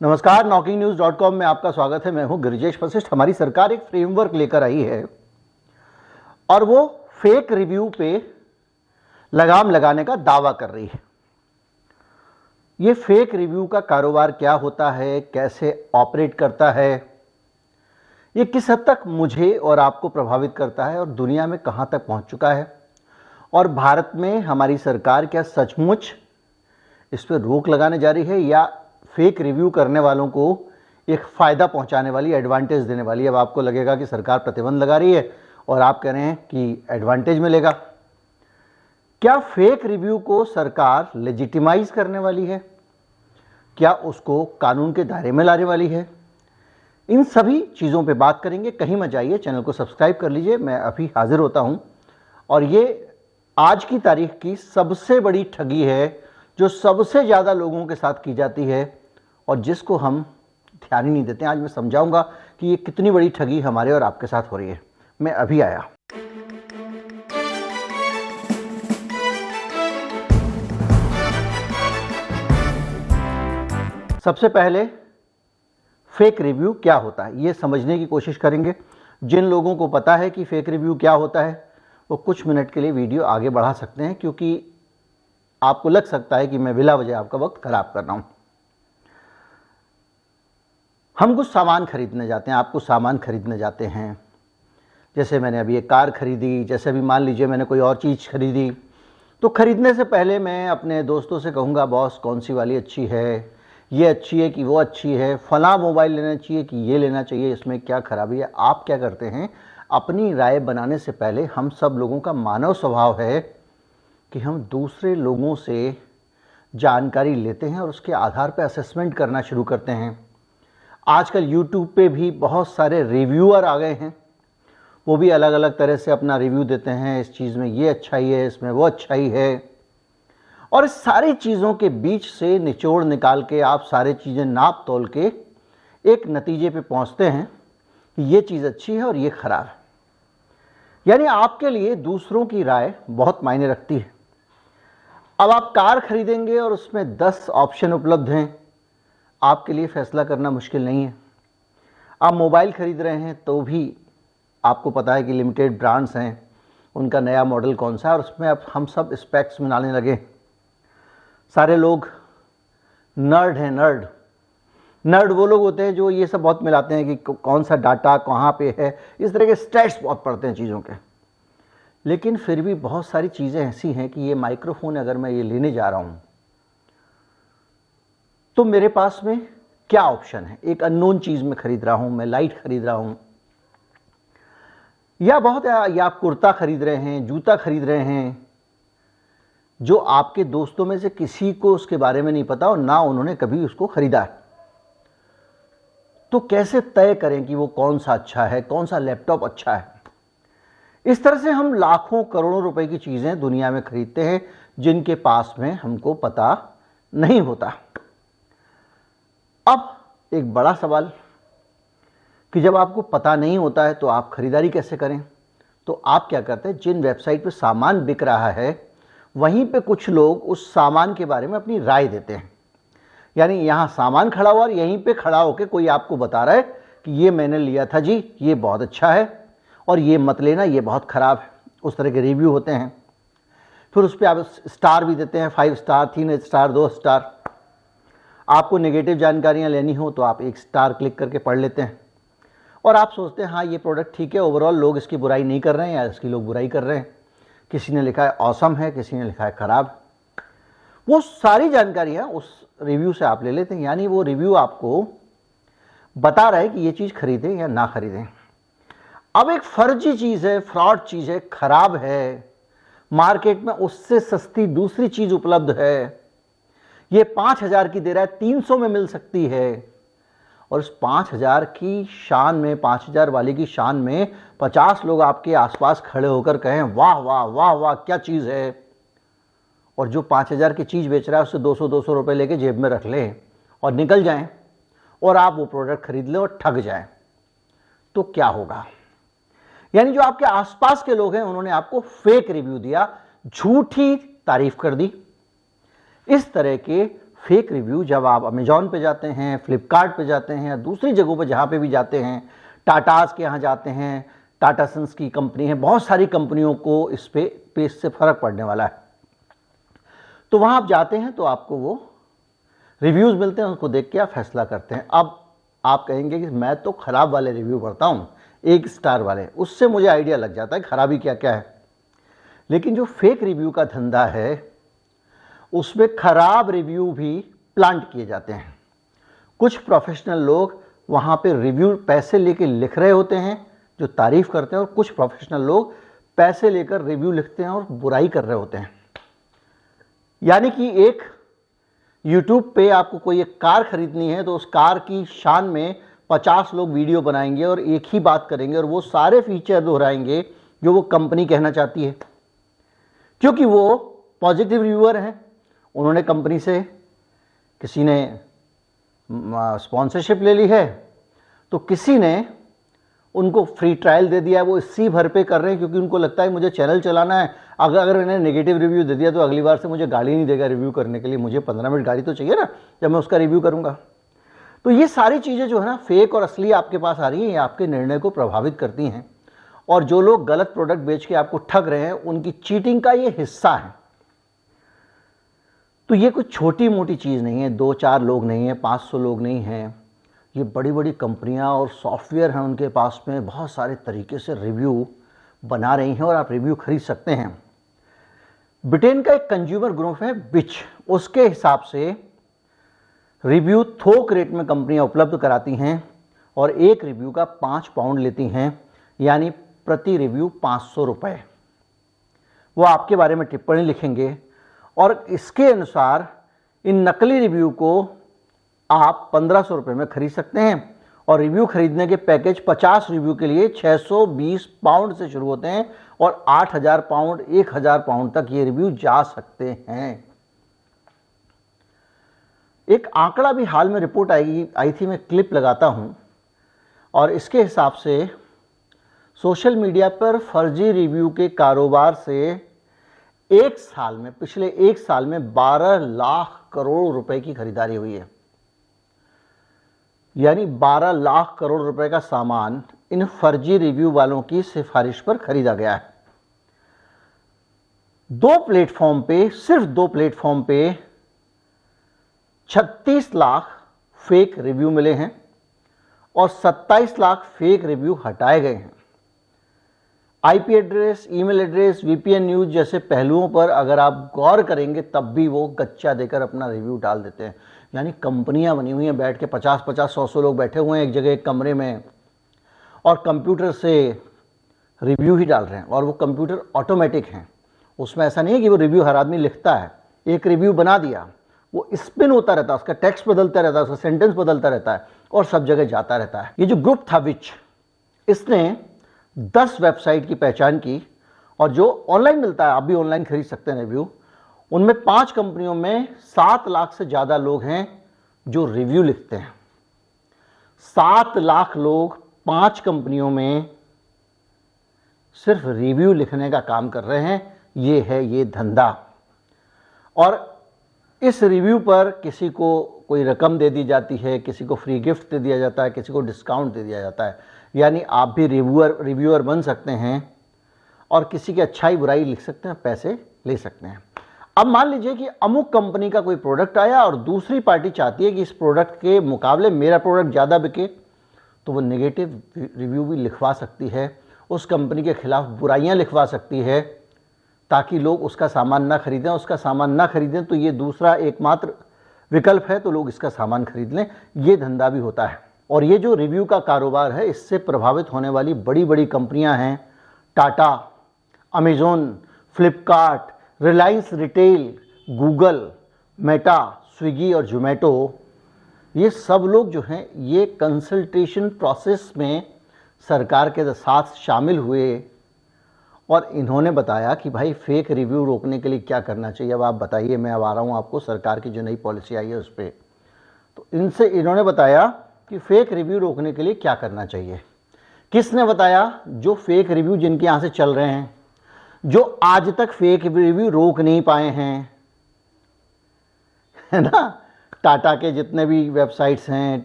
नमस्कार, NockingNews.com में आपका स्वागत है। मैं हूं गिरिजेश वशिष्ठ। हमारी सरकार एक फ्रेमवर्क लेकर आई है और वो फेक रिव्यू पे लगाम लगाने का दावा कर रही है। ये फेक रिव्यू का कारोबार क्या होता है, कैसे ऑपरेट करता है, ये किस हद तक मुझे और आपको प्रभावित करता है और दुनिया में कहां तक पहुंच चुका है, और भारत में हमारी सरकार क्या सचमुच इस पर रोक लगाने जा रही है या फेक रिव्यू करने वालों को एक फ़ायदा पहुंचाने वाली, एडवांटेज देने वाली। अब आपको लगेगा कि सरकार प्रतिबंध लगा रही है और आप कह रहे हैं कि एडवांटेज मिलेगा। क्या फेक रिव्यू को सरकार लेजिटिमाइज करने वाली है? क्या उसको कानून के दायरे में लाने वाली है? इन सभी चीज़ों पे बात करेंगे। कहीं मत जाइए, चैनल को सब्सक्राइब कर लीजिए। मैं अभी हाजिर होता हूं और ये आज की तारीख की सबसे बड़ी ठगी है जो सबसे ज़्यादा लोगों के साथ की जाती है और जिसको हम ध्यान ही नहीं देते। आज मैं समझाऊंगा कि ये कितनी बड़ी ठगी हमारे और आपके साथ हो रही है। मैं अभी आया। सबसे पहले फेक रिव्यू क्या होता है ये समझने की कोशिश करेंगे। जिन लोगों को पता है कि फेक रिव्यू क्या होता है वो कुछ मिनट के लिए वीडियो आगे बढ़ा सकते हैं, क्योंकि आपको लग सकता है कि मैं बिला वजह आपका वक्त खराब कर रहा हूं। हम कुछ सामान खरीदने जाते हैं, आप कुछ सामान खरीदने जाते हैं। जैसे मैंने अभी एक कार खरीदी, जैसे अभी मान लीजिए मैंने कोई और चीज़ खरीदी, तो खरीदने से पहले मैं अपने दोस्तों से कहूँगा, बॉस कौन सी वाली अच्छी है, ये अच्छी है कि वो अच्छी है, फलां मोबाइल लेना चाहिए कि ये लेना चाहिए, इसमें क्या खराबी है। आप क्या करते हैं, अपनी राय बनाने से पहले हम सब लोगों का मानव स्वभाव है कि हम दूसरे लोगों से जानकारी लेते हैं और उसके आधार पर असेसमेंट करना शुरू करते हैं। आजकल YouTube पे भी बहुत सारे रिव्यूअर आ गए हैं, वो भी अलग अलग तरह से अपना रिव्यू देते हैं। इस चीज़ में ये अच्छाई है, इसमें वो अच्छाई है, और इस सारी चीज़ों के बीच से निचोड़ निकाल के आप सारी चीज़ें नाप तोल के एक नतीजे पे पहुंचते हैं कि ये चीज़ अच्छी है और ये ख़राब है। यानी आपके लिए दूसरों की राय बहुत मायने रखती है। अब आप कार खरीदेंगे और उसमें 10 ऑप्शन उपलब्ध हैं, आपके लिए फैसला करना मुश्किल नहीं है। आप मोबाइल खरीद रहे हैं तो भी आपको पता है कि लिमिटेड ब्रांड्स हैं, उनका नया मॉडल कौन सा है, और उसमें अब हम सब स्पेक्स मिलाने लगे। सारे लोग नर्ड हैं। नर्ड वो लोग होते हैं जो ये सब बहुत मिलाते हैं कि कौन सा डाटा कहाँ पे है, इस तरह के स्टैट्स बहुत पढ़ते हैं चीज़ों के। लेकिन फिर भी बहुत सारी चीज़ें ऐसी हैं कि ये माइक्रोफोन अगर मैं ये लेने जा रहा हूँ तो मेरे पास में क्या ऑप्शन है। एक अननोन चीज़ में खरीद रहा हूँ, मैं लाइट खरीद रहा हूँ, या आप कुर्ता खरीद रहे हैं, जूता खरीद रहे हैं, जो आपके दोस्तों में से किसी को उसके बारे में नहीं पता और ना उन्होंने कभी उसको खरीदा है। तो कैसे तय करें कि वो कौन सा अच्छा है, कौन सा लैपटॉप अच्छा है। इस तरह से हम लाखों करोड़ों रुपए की चीज़ें दुनिया में खरीदते हैं जिनके पास में हमको पता नहीं होता। अब एक बड़ा सवाल कि जब आपको पता नहीं होता है तो आप खरीदारी कैसे करें। तो आप क्या करते हैं, जिन वेबसाइट पे सामान बिक रहा है वहीं पे कुछ लोग उस सामान के बारे में अपनी राय देते हैं। यानी यहाँ सामान खड़ा हुआ और यहीं पे खड़ा होकर कोई आपको बता रहा है कि ये मैंने लिया था जी, ये बहुत अच्छा है, और ये मत लेना, ये बहुत ख़राब है। उस तरह के रिव्यू होते हैं। फिर उस पर आप स्टार भी देते हैं, 5 स्टार, 3 स्टार, 2 स्टार। आपको नेगेटिव जानकारियाँ लेनी हो तो आप 1 स्टार क्लिक करके पढ़ लेते हैं और आप सोचते हैं हाँ ये प्रोडक्ट ठीक है, ओवरऑल लोग इसकी बुराई नहीं कर रहे हैं या इसकी लोग बुराई कर रहे हैं। किसी ने लिखा है ऑसम है, किसी ने लिखा है ख़राब। वो सारी जानकारियाँ उस रिव्यू से आप ले लेते हैं। यानी वो रिव्यू आपको बता रहा है कि ये चीज़ खरीदें या ना खरीदें। अब एक फर्जी चीज़ है, फ्रॉड चीज़ है, ख़राब है, मार्केट में उससे सस्ती दूसरी चीज़ उपलब्ध है, ये 5,000 की दे रहा है, 300 में मिल सकती है, और इस 5,000 की शान में, 5,000 वाले की शान में 50 लोग आपके आसपास खड़े होकर कहें वाह वाह वाह वाह क्या चीज़ है, और जो 5,000 की चीज़ बेच रहा है उससे 200 रुपए लेके जेब में रख लें और निकल जाएं और आप वो प्रोडक्ट खरीद लें और ठग जाएं, तो क्या होगा। यानी जो आपके आसपास के लोग हैं उन्होंने आपको फेक रिव्यू दिया, झूठी तारीफ कर दी। इस तरह के फेक रिव्यू जब आप अमेजॉन पे जाते हैं, फ्लिपकार्ट पे जाते हैं या दूसरी जगहों पे जहाँ पे भी जाते हैं, टाटास के यहाँ जाते हैं, टाटा सन्स की कंपनी है, बहुत सारी कंपनियों को इस पे इससे फ़र्क पड़ने वाला है। तो वहाँ आप जाते हैं तो आपको वो रिव्यूज़ मिलते हैं, उनको देख के आप फैसला करते हैं। अब आप कहेंगे कि मैं तो ख़राब वाले रिव्यू पढ़ता हूँ, 1 स्टार वाले, उससे मुझे आइडिया लग जाता है खराबी क्या क्या है। लेकिन जो फेक रिव्यू का धंधा है उसमें खराब रिव्यू भी प्लांट किए जाते हैं। कुछ प्रोफेशनल लोग वहाँ पे रिव्यू पैसे लेके लिख रहे होते हैं जो तारीफ़ करते हैं, और कुछ प्रोफेशनल लोग पैसे लेकर रिव्यू लिखते हैं और बुराई कर रहे होते हैं। यानी कि एक YouTube पे आपको कोई एक कार खरीदनी है तो उस कार की शान में 50 लोग वीडियो बनाएंगे और एक ही बात करेंगे और वो सारे फीचर दोहराएंगे जो वो कंपनी कहना चाहती है, क्योंकि वो पॉजिटिव रिव्यूअर हैं। उन्होंने कंपनी से, किसी ने स्पॉन्सरशिप ले ली है तो किसी ने उनको फ्री ट्रायल दे दिया है, वो इसी भर पे कर रहे हैं क्योंकि उनको लगता है मुझे चैनल चलाना है। अगर मैंने नेगेटिव रिव्यू दे दिया तो अगली बार से मुझे गाली नहीं देगा रिव्यू करने के लिए, मुझे 15 मिनट गाली तो चाहिए ना जब मैं उसका रिव्यू करूँगा। तो ये सारी चीज़ें जो है ना फेक और असली आपके पास आ रही हैं, ये आपके निर्णय को प्रभावित करती हैं, और जो लोग गलत प्रोडक्ट बेच के आपको ठग रहे हैं उनकी चीटिंग का ये हिस्सा है। तो ये कुछ छोटी मोटी चीज़ नहीं है, 2-4 लोग नहीं हैं, 500 लोग नहीं हैं, ये बड़ी बड़ी कंपनियां और सॉफ्टवेयर हैं, उनके पास में बहुत सारे तरीके से रिव्यू बना रही हैं और आप रिव्यू खरीद सकते हैं। ब्रिटेन का एक कंज्यूमर ग्रुप है बिच, उसके हिसाब से रिव्यू थोक रेट में कंपनियां उपलब्ध कराती हैं और एक रिव्यू का 5 पाउंड लेती हैं, यानी प्रति रिव्यू 500 रुपये। वो आपके बारे में टिप्पणी लिखेंगे और इसके अनुसार इन नकली रिव्यू को आप 1500 रुपये में खरीद सकते हैं। और रिव्यू खरीदने के पैकेज 50 रिव्यू के लिए 620 पाउंड से शुरू होते हैं और 8000 पाउंड 1000 पाउंड तक ये रिव्यू जा सकते हैं। एक आंकड़ा भी हाल में रिपोर्ट आई थी, मैं क्लिप लगाता हूं, और इसके हिसाब से सोशल मीडिया पर फर्जी रिव्यू के कारोबार से एक साल में, पिछले 1 साल में 12 लाख करोड़ रुपए की खरीदारी हुई है। यानी 12 लाख करोड़ रुपए का सामान इन फर्जी रिव्यू वालों की सिफारिश पर खरीदा गया है। 2 प्लेटफॉर्म पे, सिर्फ 2 प्लेटफॉर्म पे 36 लाख फेक रिव्यू मिले हैं और 27 लाख फेक रिव्यू हटाए गए हैं। IP address, email address, VPN news जैसे पहलुओं पर अगर आप गौर करेंगे तब भी वो गच्चा देकर अपना रिव्यू डाल देते हैं। यानी कंपनियां बनी हुई हैं, बैठ के 50-50, 100-100 लोग बैठे हुए हैं एक जगह एक कमरे में और कंप्यूटर से रिव्यू ही डाल रहे हैं, और वो कंप्यूटर ऑटोमेटिक हैं। उसमें ऐसा नहीं है कि वो रिव्यू हर आदमी लिखता है, एक रिव्यू बना दिया, वो स्पिन होता रहता है, उसका टेक्स्ट बदलता रहता है, उसका सेंटेंस बदलता रहता है और सब जगह जाता रहता है। ये जो ग्रुप था विच, इसने 10 वेबसाइट की पहचान की, और जो ऑनलाइन मिलता है, आप भी ऑनलाइन खरीद सकते हैं रिव्यू, उनमें 5 कंपनियों में 7 लाख से ज़्यादा लोग हैं जो रिव्यू लिखते हैं। 7 लाख लोग 5 कंपनियों में सिर्फ रिव्यू लिखने का काम कर रहे हैं। ये है ये धंधा। और इस रिव्यू पर किसी को कोई रकम दे दी जाती है, किसी को फ्री गिफ्ट दे दिया जाता है, किसी को डिस्काउंट दे दिया जाता है। यानी आप भी रिव्यूअर बन सकते हैं और किसी की अच्छाई बुराई लिख सकते हैं, पैसे ले सकते हैं। अब मान लीजिए कि अमुक कंपनी का कोई प्रोडक्ट आया और दूसरी पार्टी चाहती है कि इस प्रोडक्ट के मुकाबले मेरा प्रोडक्ट ज़्यादा बिके, तो वो नेगेटिव रिव्यू भी लिखवा सकती है, उस कंपनी के खिलाफ बुराइयां लिखवा सकती है ताकि लोग उसका सामान ना खरीदें। उसका सामान ना खरीदें तो ये दूसरा एकमात्र विकल्प है, तो लोग इसका सामान खरीद लें। ये धंधा भी होता है। और ये जो रिव्यू का कारोबार है, इससे प्रभावित होने वाली बड़ी बड़ी कंपनियां हैं Tata, Amazon, Flipkart, Reliance retail, Google, Meta, Swiggy और जोमेटो। ये सब लोग जो हैं ये कंसल्टेशन प्रोसेस में सरकार के साथ शामिल हुए और इन्होंने बताया कि भाई फेक रिव्यू रोकने के लिए क्या करना चाहिए। अब आप बताइए, मैं अब आ रहा हूँ आपको सरकार की जो नई पॉलिसी आई है उस पर। तो इन्होंने बताया कि फेक रिव्यू रोकने के लिए क्या करना चाहिए। किसने बताया? जो फेक रिव्यू जिनके यहाँ से चल रहे हैं, जो आज तक फेक रिव्यू रोक नहीं पाए हैं, है ना, टाटा के जितने भी वेबसाइट्स हैं,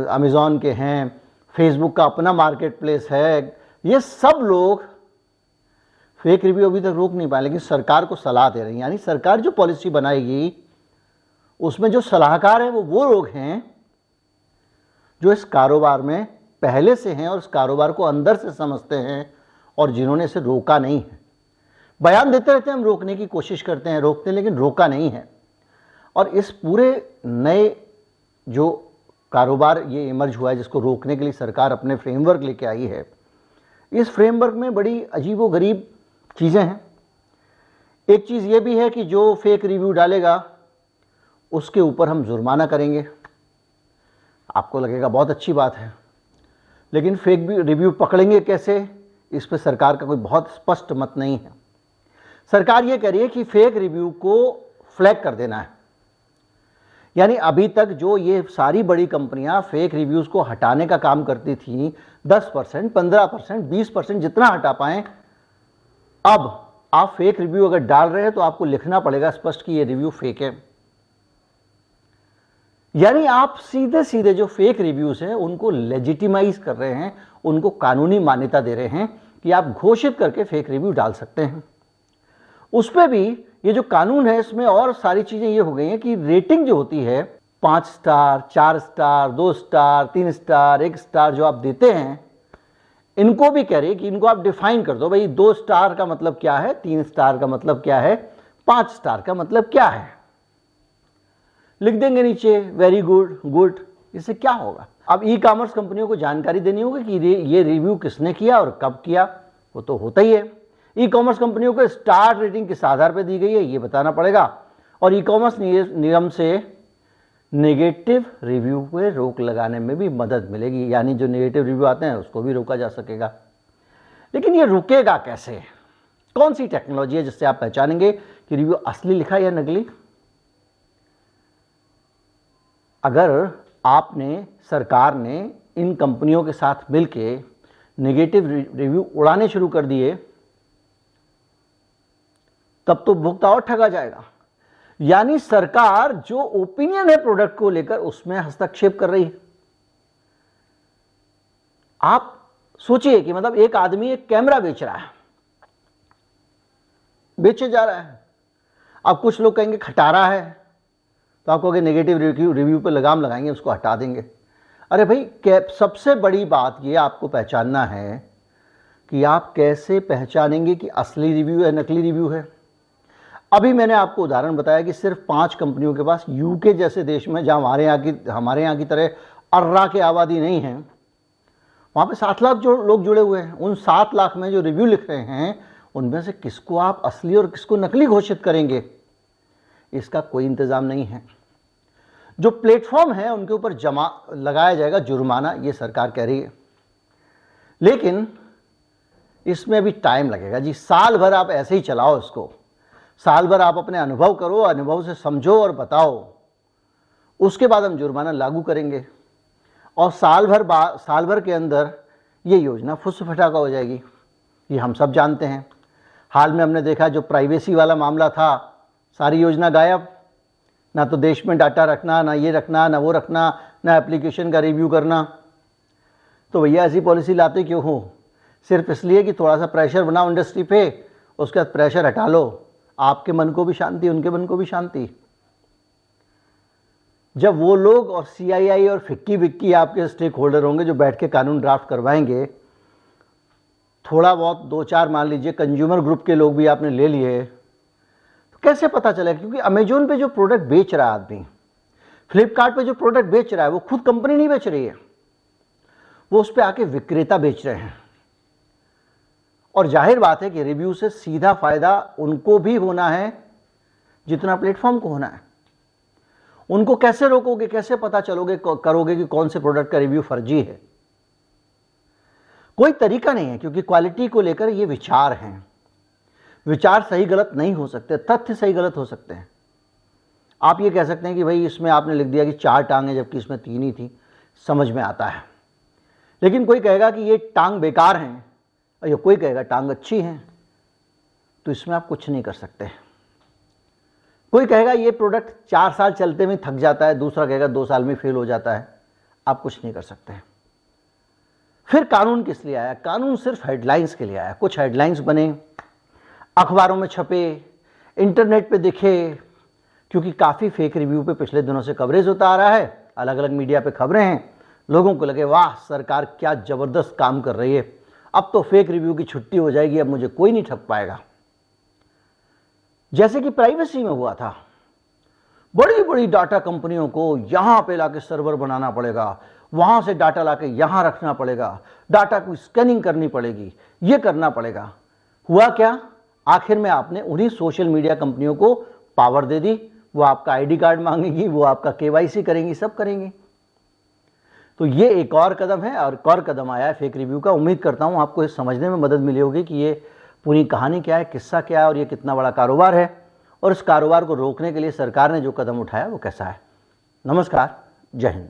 अमेज़ॉन के हैं, फेसबुक का अपना मार्केट प्लेस है, ये सब लोग फेक रिव्यू अभी तक रोक नहीं पाए, लेकिन सरकार को सलाह दे रही है। यानी सरकार जो पॉलिसी बनाएगी उसमें जो सलाहकार हैं वो लोग हैं जो इस कारोबार में पहले से हैं और इस कारोबार को अंदर से समझते हैं और जिन्होंने इसे रोका नहीं है। बयान देते रहते हैं हम रोकने की कोशिश करते हैं, रोकते हैं, लेकिन रोका नहीं है। और इस पूरे नए जो कारोबार ये इमर्ज हुआ है जिसको रोकने के लिए सरकार अपने फ्रेमवर्क लेके आई है, इस फ्रेमवर्क में बड़ी अजीबोगरीब चीज़ें हैं। एक चीज़ ये भी है कि जो फेक रिव्यू डालेगा उसके ऊपर हम जुर्माना करेंगे। आपको लगेगा बहुत अच्छी बात है, लेकिन फेक रिव्यू पकड़ेंगे कैसे, इस पर सरकार का कोई बहुत स्पष्ट मत नहीं है। सरकार ये कह रही है कि फेक रिव्यू को फ्लैग कर देना है। यानी अभी तक जो ये सारी बड़ी कंपनियां फेक रिव्यूज़ को हटाने का काम करती थी, 10%, 15%, 20% जितना हटा पाएं, अब आप फेक रिव्यू अगर डाल रहे हैं तो आपको लिखना पड़ेगा स्पष्ट कि ये रिव्यू फेक है। यानी आप सीधे सीधे जो फेक रिव्यूज़ हैं उनको लेजिटिमाइज कर रहे हैं, उनको कानूनी मान्यता दे रहे हैं कि आप घोषित करके फेक रिव्यू डाल सकते हैं। उस पर भी ये जो कानून है इसमें और सारी चीज़ें ये हो गई हैं कि रेटिंग जो होती है 5 star, 4 star, 2 star, 3 star, 1 star जो आप देते हैं, इनको भी कह रही है कि इनको आप डिफाइन कर दो। भाई 2 स्टार का मतलब क्या है, 3 स्टार का मतलब क्या है, 5 स्टार का मतलब क्या है। लिख देंगे नीचे वेरी गुड, गुड। इससे क्या होगा? अब ई कॉमर्स कंपनियों को जानकारी देनी होगी कि ये रिव्यू किसने किया और कब किया, वो तो होता ही है। ई कॉमर्स कंपनियों को स्टार रेटिंग किस आधार पर दी गई है ये बताना पड़ेगा। और ई कॉमर्स निगम से नेगेटिव रिव्यू पे रोक लगाने में भी मदद मिलेगी, यानी जो नेगेटिव रिव्यू आते हैं उसको भी रोका जा सकेगा। लेकिन ये रुकेगा कैसे? कौन सी टेक्नोलॉजी है जिससे आप पहचानेंगे कि रिव्यू असली लिखा या नकली? अगर आपने, सरकार ने इन कंपनियों के साथ मिलके नेगेटिव रिव्यू उड़ाने शुरू कर दिए, तब तो उपभोक्ता और ठगा जाएगा। यानी सरकार जो ओपिनियन है प्रोडक्ट को लेकर उसमें हस्तक्षेप कर रही है। आप सोचिए कि मतलब एक आदमी एक कैमरा बेच रहा है, बेचे जा रहा है। अब कुछ लोग कहेंगे खटारा है, तो आप कहोगे नेगेटिव रिव्यू पे लगाम लगाएंगे, उसको हटा देंगे। अरे भाई, सबसे बड़ी बात ये आपको पहचानना है कि आप कैसे पहचानेंगे कि असली रिव्यू है नकली रिव्यू है। अभी मैंने आपको उदाहरण बताया कि सिर्फ 5 कंपनियों के पास, यूके जैसे देश में जहां हमारे यहाँ की तरह अर्रा की आबादी नहीं है, वहाँ पे 7 लाख जो लोग जुड़े हुए हैं। उन 7 लाख में जो रिव्यू लिख रहे हैं उनमें से किसको आप असली और किसको नकली घोषित करेंगे, इसका कोई इंतज़ाम नहीं है। जो प्लेटफॉर्म है उनके ऊपर लगाया जाएगा जुर्माना, ये सरकार कह रही है। लेकिन इसमें भी टाइम लगेगा जी। साल भर आप ऐसे ही चलाओ इसको, साल भर आप अपने अनुभव करो, अनुभव से समझो और बताओ, उसके बाद हम जुर्माना लागू करेंगे। और साल भर के अंदर ये योजना फुस फटाका हो जाएगी, ये हम सब जानते हैं। हाल में हमने देखा जो प्राइवेसी वाला मामला था, सारी योजना गायब। ना तो देश में डाटा रखना, ना ये रखना, ना वो रखना, ना एप्लीकेशन का रिव्यू करना। तो भैया ऐसी पॉलिसी लाते क्यों हो? सिर्फ इसलिए कि थोड़ा सा प्रेशर बनाओ इंडस्ट्री पे, उसके बाद प्रेशर हटा लो, आपके मन को भी शांति, उनके मन को भी शांति। जब वो लोग और CII और फिक्की विक्की आपके स्टेक होल्डर होंगे जो बैठ के कानून ड्राफ्ट करवाएंगे, थोड़ा बहुत 2-4 मान लीजिए कंज्यूमर ग्रुप के लोग भी आपने ले लिए, तो कैसे पता चलेगा? क्योंकि अमेजोन पे जो प्रोडक्ट बेच रहा है आदमी, फ्लिपकार्ट पे जो प्रोडक्ट बेच रहा है, वो खुद कंपनी नहीं बेच रही है, वो उस पर आके विक्रेता बेच रहे हैं। और जाहिर बात है कि रिव्यू से सीधा फायदा उनको भी होना है जितना प्लेटफॉर्म को होना है। उनको कैसे रोकोगे, कैसे पता करोगे कि कौन से प्रोडक्ट का रिव्यू फर्जी है? कोई तरीका नहीं है, क्योंकि क्वालिटी को लेकर ये विचार हैं। विचार सही गलत नहीं हो सकते, तथ्य सही गलत हो सकते हैं। आप ये कह सकते हैं कि भाई इसमें आपने लिख दिया कि 4 टांगें जबकि इसमें 3 ही थी, समझ में आता है। लेकिन कोई कहेगा कि ये टांग बेकार हैं और ये कोई कहेगा टांग अच्छी है, तो इसमें आप कुछ नहीं कर सकते। कोई कहेगा ये प्रोडक्ट 4 साल चलते में थक जाता है, दूसरा कहेगा 2 साल में फेल हो जाता है। आप कुछ नहीं कर सकते। फिर कानून किस लिए आया? कानून सिर्फ हेडलाइंस के लिए आया। कुछ हेडलाइंस बने, अखबारों में छपे, इंटरनेट पे दिखे, क्योंकि काफ़ी फेक रिव्यू पे पिछले दिनों से कवरेज होता आ रहा है, अलग अलग मीडिया पे खबरें हैं। लोगों को लगे वाह सरकार क्या ज़बरदस्त काम कर रही है, अब तो फेक रिव्यू की छुट्टी हो जाएगी, अब मुझे कोई नहीं ठग पाएगा। जैसे कि प्राइवेसी में हुआ था, बड़ी बड़ी डाटा कंपनियों को यहाँ पे लाके सर्वर बनाना पड़ेगा, वहाँ से डाटा लाके यहाँ रखना पड़ेगा, डाटा की स्कैनिंग करनी पड़ेगी, ये करना पड़ेगा। हुआ क्या? आखिर में आपने उन्हीं सोशल मीडिया कंपनियों को पावर दे दी, वो आपका आईडी कार्ड मांगेगी, वो आपका केवाईसी करेंगी, सब करेंगी। तो ये एक और कदम है, और एक और कदम आया है फेक रिव्यू का। उम्मीद करता हूँ आपको इस समझने में मदद मिली होगी कि ये पूरी कहानी क्या है, किस्सा क्या है, और ये कितना बड़ा कारोबार है, और इस कारोबार को रोकने के लिए सरकार ने जो कदम उठाया वो कैसा है। नमस्कार, जय हिंद।